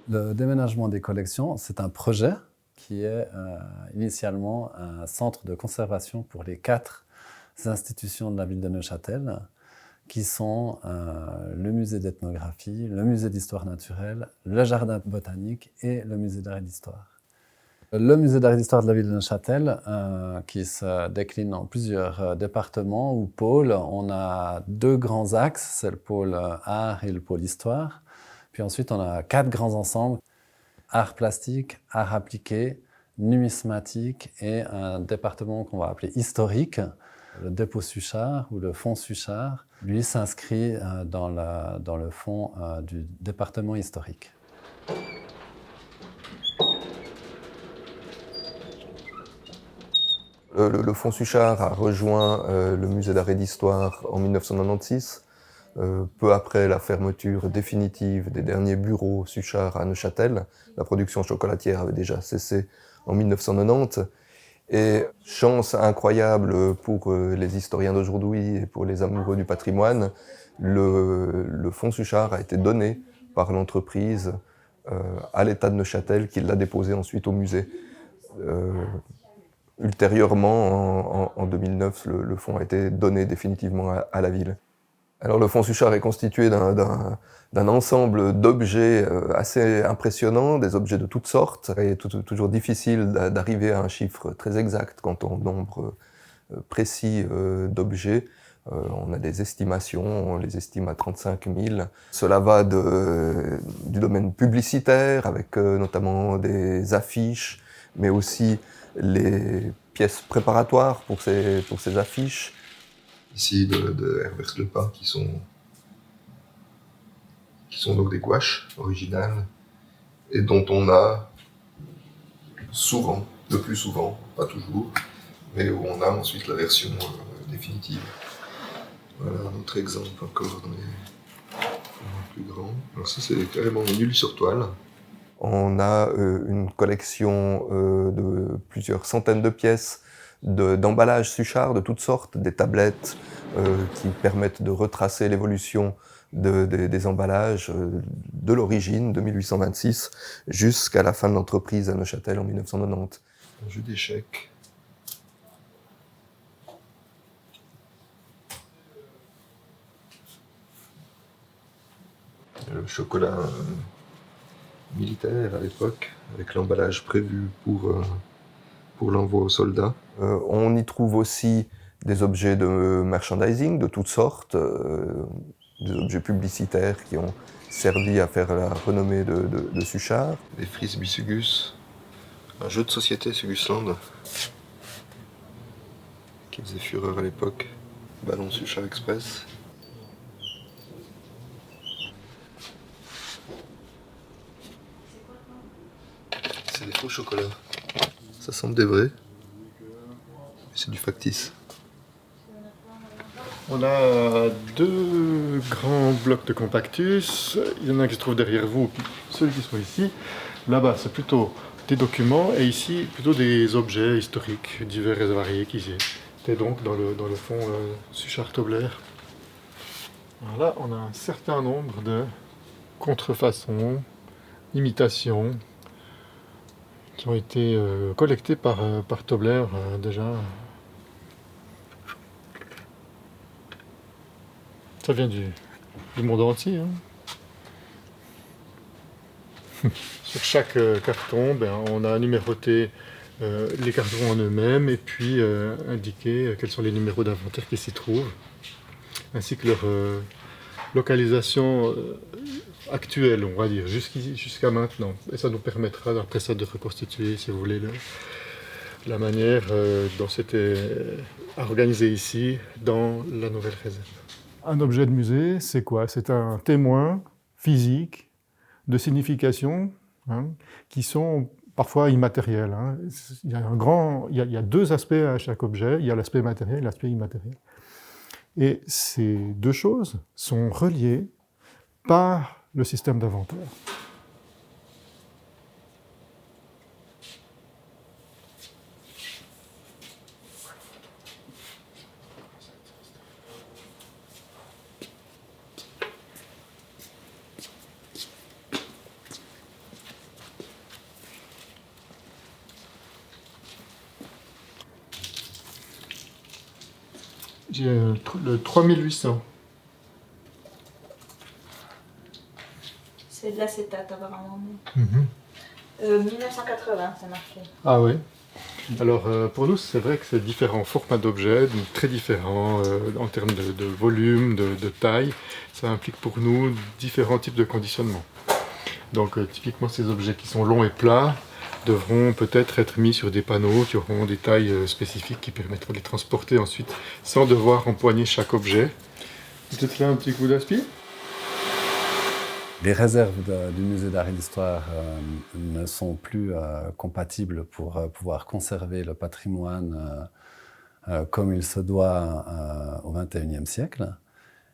Le déménagement des collections, c'est un projet qui est initialement un centre de conservation pour les 4 institutions de la ville de Neuchâtel, qui sont le musée d'ethnographie, le musée d'histoire naturelle, le jardin botanique et le musée d'art et d'histoire. Le musée d'art et d'histoire de la ville de Neuchâtel, qui se décline en plusieurs départements ou pôles. On a 2 grands axes, c'est le pôle art et le pôle histoire. Puis ensuite, on a 4 grands ensembles, art plastique, art appliqué, numismatique et un département qu'on va appeler historique. Le dépôt Suchard ou le fonds Suchard, lui s'inscrit dans le fonds du département historique. Le fonds Suchard a rejoint le musée d'art et d'histoire en 1996, peu après la fermeture définitive des derniers bureaux Suchard à Neuchâtel. La production chocolatière avait déjà cessé en 1990. Et chance incroyable pour les historiens d'aujourd'hui et pour les amoureux du patrimoine, le fonds Suchard a été donné par l'entreprise à l'État de Neuchâtel, qui l'a déposé ensuite au musée. Ultérieurement, en 2009, le fonds a été donné définitivement à la ville. Alors le fonds Suchard est constitué d'un ensemble d'objets assez impressionnants, des objets de toutes sortes. Il est toujours difficile d'arriver à un chiffre très exact quant au nombre précis d'objets. On a des estimations, on les estime à 35 000. Cela va du domaine publicitaire, avec notamment des affiches, mais aussi les pièces préparatoires pour ces affiches. Ici de Herbert Lepin, qui sont donc des gouaches originales, et dont on a souvent, le plus souvent, pas toujours, mais où on a ensuite la version définitive. Voilà un autre exemple encore dans les plus grands. Alors ça, c'est carrément nul sur toile. On a une collection de plusieurs centaines de pièces d'emballages Suchard de toutes sortes, des tablettes qui permettent de retracer l'évolution des emballages de l'origine, de 1826, jusqu'à la fin de l'entreprise à Neuchâtel en 1990. Un jeu d'échecs. Le chocolat militaire à l'époque, avec l'emballage prévu pour l'envoi aux soldats. On y trouve aussi des objets de merchandising de toutes sortes, des objets publicitaires qui ont servi à faire la renommée de Suchard. Des frisbees Sugus, un jeu de société Sugusland, qui faisait fureur à l'époque. Ballon Suchard Express. C'est des faux chocolats. Ça semble des vrais, mais c'est du factice. On a 2 grands blocs de compactus. Il y en a qui se trouvent derrière vous, puis ceux qui sont ici. Là-bas, c'est plutôt des documents, et ici, plutôt des objets historiques divers et variés qui étaient donc dans le fond Suchard-Tobler. Là, on a un certain nombre de contrefaçons, imitations, qui ont été collectées par Tobler déjà. Ça vient du monde entier. Hein. Sur chaque carton, on a numéroté les cartons en eux-mêmes et puis indiqué quels sont les numéros d'inventaire qui s'y trouvent, ainsi que leur localisation actuelle, on va dire, jusqu'à maintenant. Et ça nous permettra après ça de reconstituer, si vous voulez, la manière dont c'était organisé ici dans la nouvelle réserve. Un objet de musée, c'est quoi? C'est un témoin physique de signification qui sont parfois immatériels. Il y a 2 aspects à chaque objet. Il y a l'aspect matériel et l'aspect immatériel. Et ces 2 choses sont reliées par le système d'inventaire. J'ai le 3800. C'est de l'acétate apparemment. Mhm. 1980, c'est marqué. Ah oui. Alors pour nous, c'est vrai que c'est différents formats d'objets, donc très différents en termes de volume, de taille. Ça implique pour nous différents types de conditionnement. Donc typiquement ces objets qui sont longs et plats devront peut-être être mis sur des panneaux qui auront des tailles spécifiques qui permettront de les transporter ensuite sans devoir empoigner chaque objet. Peut-être là un petit coup d'aspi. Les réserves du musée d'art et d'histoire ne sont plus compatibles pour pouvoir conserver le patrimoine comme il se doit au XXIe siècle.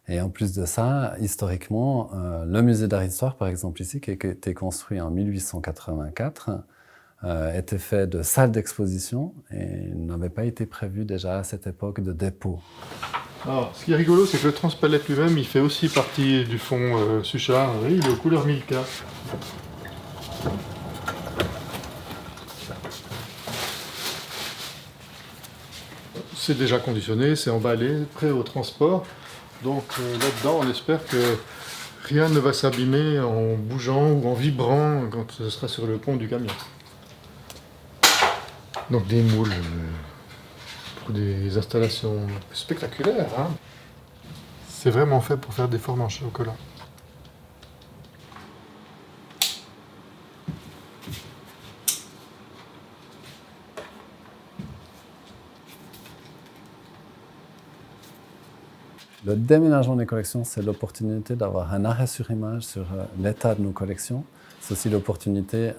Et en plus de ça, historiquement, le musée d'art et d'histoire, par exemple ici, qui a été construit en 1884, était fait de salles d'exposition et n'avait pas été prévu déjà à cette époque de dépôt. Alors, ce qui est rigolo, c'est que le transpalette lui-même, il fait aussi partie du fond Suchard. Oui, il est aux couleurs Milka. C'est déjà conditionné, c'est emballé, prêt au transport. Donc là-dedans, on espère que rien ne va s'abîmer en bougeant ou en vibrant quand ce sera sur le pont du camion. Donc des moules pour des installations spectaculaires. Hein. C'est vraiment fait pour faire des formes en chocolat. Le déménagement des collections, c'est l'opportunité d'avoir un arrêt sur image sur l'état de nos collections. C'est aussi l'opportunité,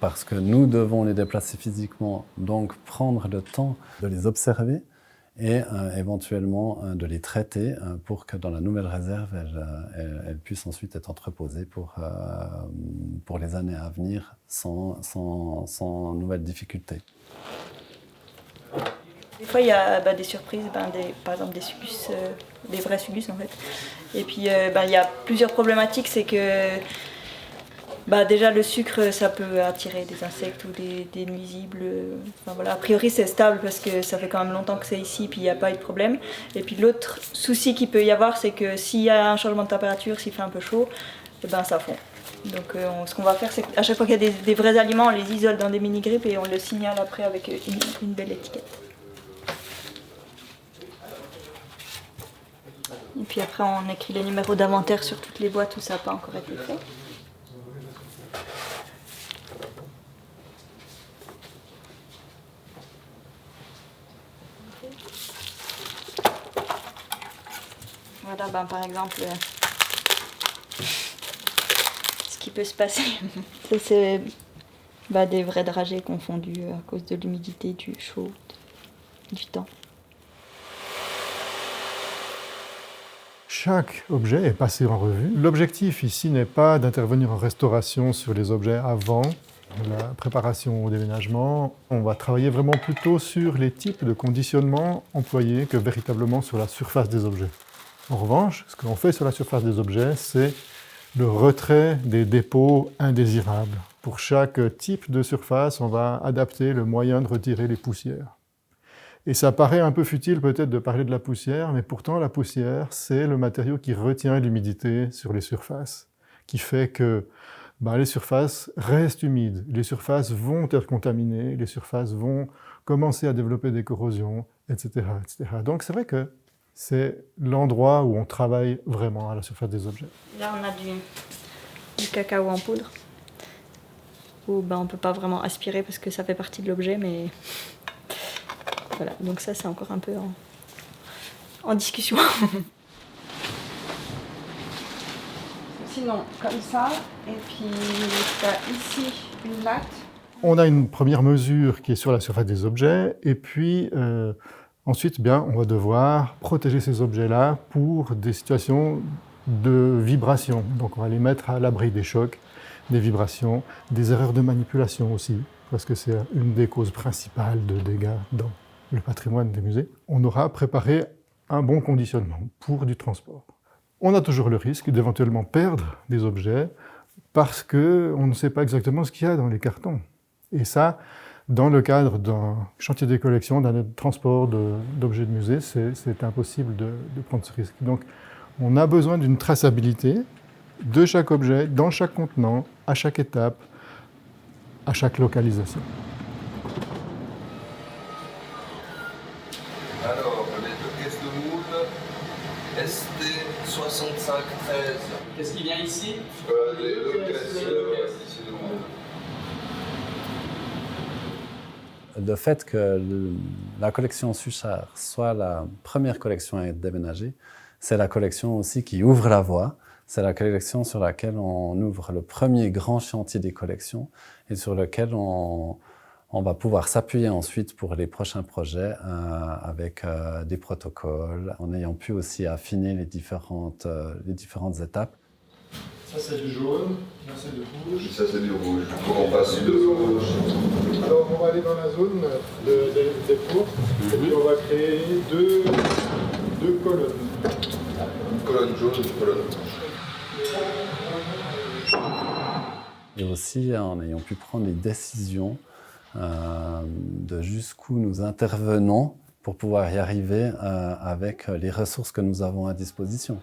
parce que nous devons les déplacer physiquement, donc prendre le temps de les observer et éventuellement de les traiter pour que dans la nouvelle réserve, elles puissent ensuite être entreposées pour les années à venir sans nouvelles difficultés. Des fois, il y a des surprises, par exemple des sugus, des vrais sugus en fait. Et puis, il y a plusieurs problématiques, c'est que déjà le sucre, ça peut attirer des insectes ou des nuisibles. Enfin, voilà. A priori, c'est stable parce que ça fait quand même longtemps que c'est ici, puis il n'y a pas eu de problème. Et puis l'autre souci qu'il peut y avoir, c'est que s'il y a un changement de température, s'il fait un peu chaud, ça fond. Donc ce qu'on va faire, c'est qu'à chaque fois qu'il y a des vrais aliments, on les isole dans des mini-grippes et on le signale après avec une belle étiquette. Et puis après, on écrit les numéros d'inventaire sur toutes les boîtes où ça n'a pas encore été fait. Voilà, par exemple, ce qui peut se passer, ça, c'est des vrais dragées confondus à cause de l'humidité, du chaud, du temps. Chaque objet est passé en revue. L'objectif ici n'est pas d'intervenir en restauration sur les objets avant la préparation au déménagement. On va travailler vraiment plutôt sur les types de conditionnement employés que véritablement sur la surface des objets. En revanche, ce que l'on fait sur la surface des objets, c'est le retrait des dépôts indésirables. Pour chaque type de surface, on va adapter le moyen de retirer les poussières. Et ça paraît un peu futile peut-être de parler de la poussière, mais pourtant la poussière, c'est le matériau qui retient l'humidité sur les surfaces, qui fait que les surfaces restent humides, les surfaces vont être contaminées, les surfaces vont commencer à développer des corrosions, etc. etc. Donc c'est vrai que c'est l'endroit où on travaille vraiment à la surface des objets. Là, on a du cacao en poudre, où on ne peut pas vraiment aspirer parce que ça fait partie de l'objet, mais voilà, donc ça, c'est encore un peu en discussion. Sinon, comme ça, et puis tu as ici une latte. On a une première mesure qui est sur la surface des objets, et puis ensuite, on va devoir protéger ces objets-là pour des situations de vibration. Donc on va les mettre à l'abri des chocs, des vibrations, des erreurs de manipulation aussi, parce que c'est une des causes principales de dégâts dans le patrimoine des musées. On aura préparé un bon conditionnement pour du transport. On a toujours le risque d'éventuellement perdre des objets parce qu'on ne sait pas exactement ce qu'il y a dans les cartons. Et ça, Dans le cadre d'un chantier des collections, d'un transport d'objets de musée, c'est impossible de prendre ce risque. Donc, on a besoin d'une traçabilité de chaque objet, dans chaque contenant, à chaque étape, à chaque localisation. Alors, les deux caisses de moule, ST 6513. Qu'est-ce qui vient ici? Les deux caisses ici de moule. Le fait que la collection Suchard soit la première collection à être déménagée, c'est la collection aussi qui ouvre la voie. C'est la collection sur laquelle on ouvre le premier grand chantier des collections et sur lequel on va pouvoir s'appuyer ensuite pour les prochains projets avec des protocoles, en ayant pu aussi affiner les différentes étapes. Ça c'est du jaune, là c'est du rouge. Ça c'est du rouge. On passe de rouge. Alors on va aller dans la zone des fours et puis on va créer deux colonnes. Une colonne jaune, une colonne rouge. Et aussi en ayant pu prendre les décisions de jusqu'où nous intervenons pour pouvoir y arriver avec les ressources que nous avons à disposition.